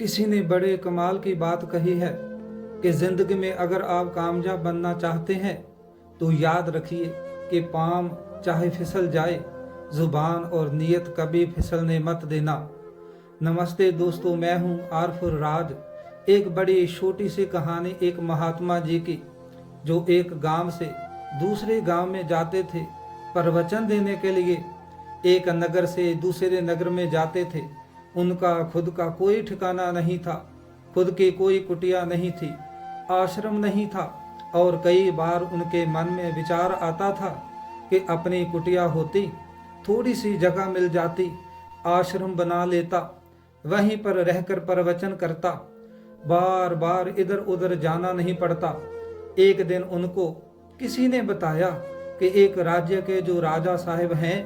किसी ने बड़े कमाल की बात कही है कि जिंदगी में अगर आप कामयाब बनना चाहते हैं तो याद रखिए कि पाम चाहे फिसल जाए, जुबान और नीयत कभी फिसलने मत देना। नमस्ते दोस्तों, मैं हूं आरफुर राज। एक बड़ी छोटी सी कहानी एक महात्मा जी की, जो एक गांव से दूसरे गांव में जाते थे प्रवचन देने के लिए। एक नगर से दूसरे नगर में जाते थे। उनका खुद का कोई ठिकाना नहीं था, खुद की कोई कुटिया नहीं थी, आश्रम नहीं था। और कई बार उनके मन में विचार आता था कि अपनी कुटिया होती, थोड़ी सी जगह मिल जाती, आश्रम बना लेता, वहीं पर रहकर प्रवचन करता, बार बार इधर उधर जाना नहीं पड़ता। एक दिन उनको किसी ने बताया कि एक राज्य के जो राजा साहब हैं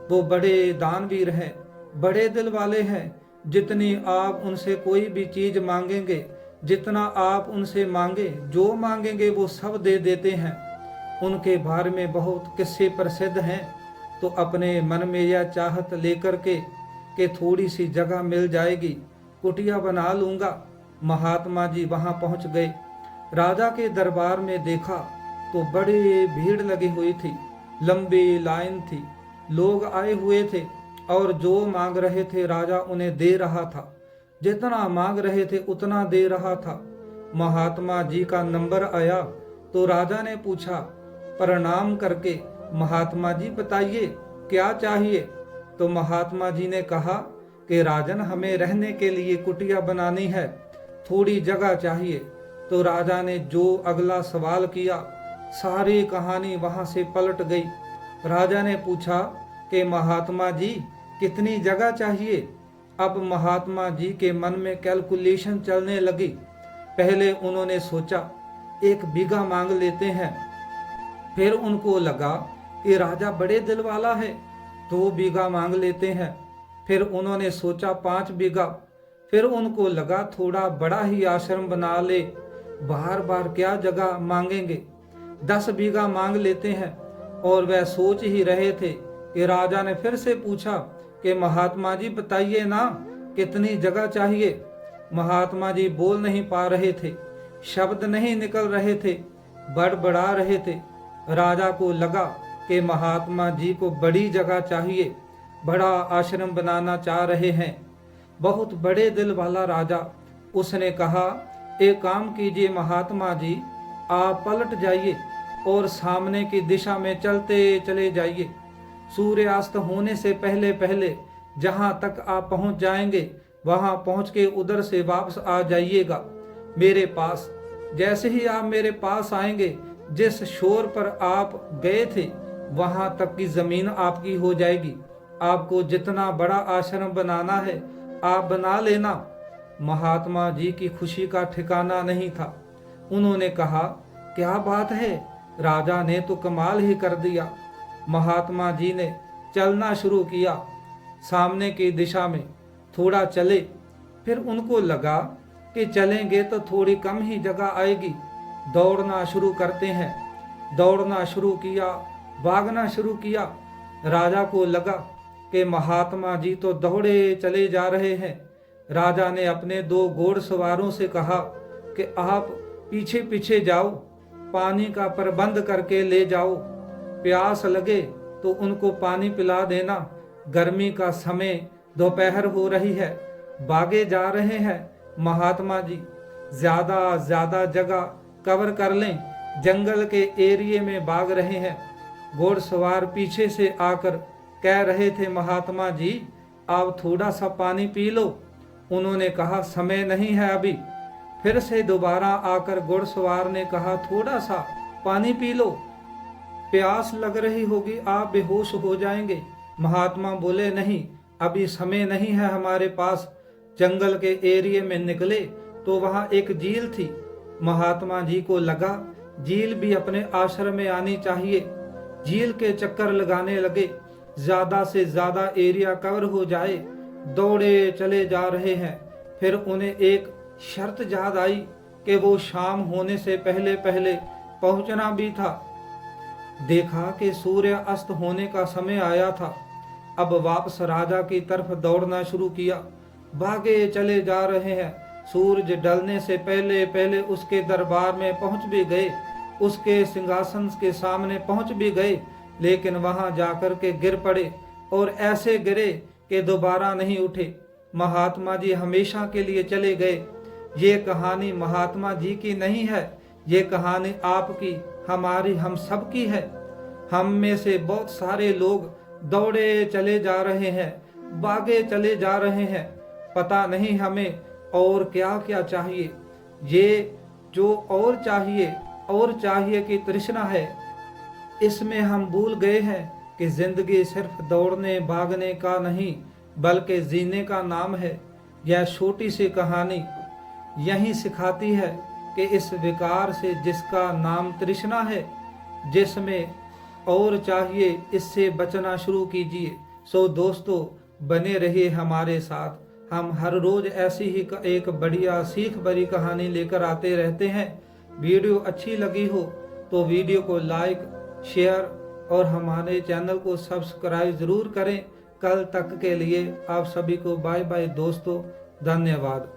वो बड़े दानवीर हैं, बड़े दिल वाले हैं। जितनी आप उनसे कोई भी चीज मांगेंगे, जितना आप उनसे मांगे, जो मांगेंगे वो सब दे देते हैं। उनके बारे में बहुत किस्से प्रसिद्ध हैं। तो अपने मन में यह चाहत लेकर के कि थोड़ी सी जगह मिल जाएगी, कुटिया बना लूंगा, महात्मा जी वहां पहुंच गए। राजा के दरबार में देखा तो बड़ी भीड़ लगी हुई थी, लंबी लाइन थी, लोग आए हुए थे और जो मांग रहे थे राजा उन्हें दे रहा था, जितना मांग रहे थे उतना दे रहा था। महात्मा जी का नंबर आया तो राजा ने पूछा प्रणाम करके, महात्मा जी बताइए क्या चाहिए। तो महात्मा जी ने कहा कि राजन, हमें रहने के लिए कुटिया बनानी है, थोड़ी जगह चाहिए। तो राजा ने जो अगला सवाल किया, सारी कहानी वहां से पलट गई। राजा ने पूछा कि महात्मा जी कितनी जगह चाहिए। अब महात्मा जी के मन में कैलकुलेशन चलने लगी। पहले उन्होंने सोचा 1 बीघा मांग लेते हैं, फिर उनको लगा कि राजा बड़े दिल वाला है, 2 बीघा मांग लेते हैं। फिर उन्होंने सोचा 5 बीघा। फिर उनको लगा थोड़ा बड़ा ही आश्रम बना ले, बार बार क्या जगह मांगेंगे, 10 बीघा मांग लेते हैं। और वह सोच ही रहे थे कि राजा ने फिर से पूछा कि महात्मा जी बताइए ना कितनी जगह चाहिए। महात्मा जी बोल नहीं पा रहे थे, शब्द नहीं निकल रहे थे, बड़बड़ा रहे थे। राजा को लगा कि महात्मा जी को बड़ी जगह चाहिए, बड़ा आश्रम बनाना चाह रहे हैं, बहुत बड़े दिल वाला राजा। उसने कहा एक काम कीजिए महात्मा जी, आप पलट जाइए और सामने की दिशा में चलते चले जाइए। सूर्यास्त होने से पहले पहले जहां तक आप पहुंच जाएंगे वहां पहुंच के उधर से वापस आ जाइएगा मेरे पास। जैसे ही आप मेरे पास आएंगे, जिस शोर पर आप गए थे वहां तक की जमीन आपकी हो जाएगी। आपको जितना बड़ा आश्रम बनाना है आप बना लेना। महात्मा जी की खुशी का ठिकाना नहीं था। उन्होंने कहा क्या बात है, राजा ने तो कमाल ही कर दिया। महात्मा जी ने चलना शुरू किया, सामने की दिशा में थोड़ा चले। फिर उनको लगा कि चलेंगे तो थोड़ी कम ही जगह आएगी, दौड़ना शुरू करते हैं। दौड़ना शुरू किया, भागना शुरू किया। राजा को लगा कि महात्मा जी तो दौड़े चले जा रहे हैं। राजा ने अपने 2 घोड़सवारों से कहा कि आप पीछे पीछे जाओ, पानी का प्रबंध करके ले जाओ, प्यास लगे तो उनको पानी पिला देना। गर्मी का समय, दोपहर हो रही है, भागे जा रहे हैं महात्मा जी, ज्यादा जगह कवर कर लें, जंगल के एरिए में भाग रहे हैं। घोड़सवार पीछे से आकर कह रहे थे महात्मा जी आप थोड़ा सा पानी पी लो। उन्होंने कहा समय नहीं है अभी। फिर से दोबारा आकर घोड़सवार ने कहा थोड़ा सा पानी पी लो, प्यास लग रही होगी, आप बेहोश हो जाएंगे। महात्मा बोले नहीं, अभी समय नहीं है हमारे पास। जंगल के एरिए में निकले तो वहां एक झील थी। महात्मा जी को लगा झील भी अपने आश्रम में आनी चाहिए। झील के चक्कर लगाने लगे, ज्यादा से ज्यादा एरिया कवर हो जाए, दौड़े चले जा रहे हैं। फिर उन्हें एक शर्त याद आई कि वो शाम होने से पहले पहले पहुंचना भी था। देखा कि सूर्य अस्त होने का समय आया था। अब वापस राजा की तरफ दौड़ना शुरू किया। भागे चले जा रहे हैं। सूरज ढलने से पहले पहले उसके दरबार में पहुंच भी गए, उसके सिंहासन के सामने पहुंच भी गए, लेकिन वहां जाकर के गिर पड़े और ऐसे गिरे कि दोबारा नहीं उठे। महात्मा जी हमेशा के लिए चले गए। ये कहानी महात्मा जी की नहीं है, ये कहानी आपकी, हमारी, हम सब की है। हम में से बहुत सारे लोग दौड़े चले जा रहे हैं, भागे चले जा रहे हैं, पता नहीं हमें और क्या क्या चाहिए। ये जो और चाहिए की तृष्णा है, इसमें हम भूल गए हैं कि जिंदगी सिर्फ दौड़ने भागने का नहीं बल्कि जीने का नाम है। यह छोटी सी कहानी यही सिखाती है कि इस विकार से जिसका नाम तृष्णा है, जिसमें और चाहिए, इससे बचना शुरू कीजिए। सो दोस्तों, बने रहिए हमारे साथ। हम हर रोज ऐसी ही एक बढ़िया सीख भरी कहानी लेकर आते रहते हैं। वीडियो अच्छी लगी हो तो वीडियो को लाइक, शेयर और हमारे चैनल को सब्सक्राइब जरूर करें। कल तक के लिए आप सभी को बाय बाय दोस्तों, धन्यवाद।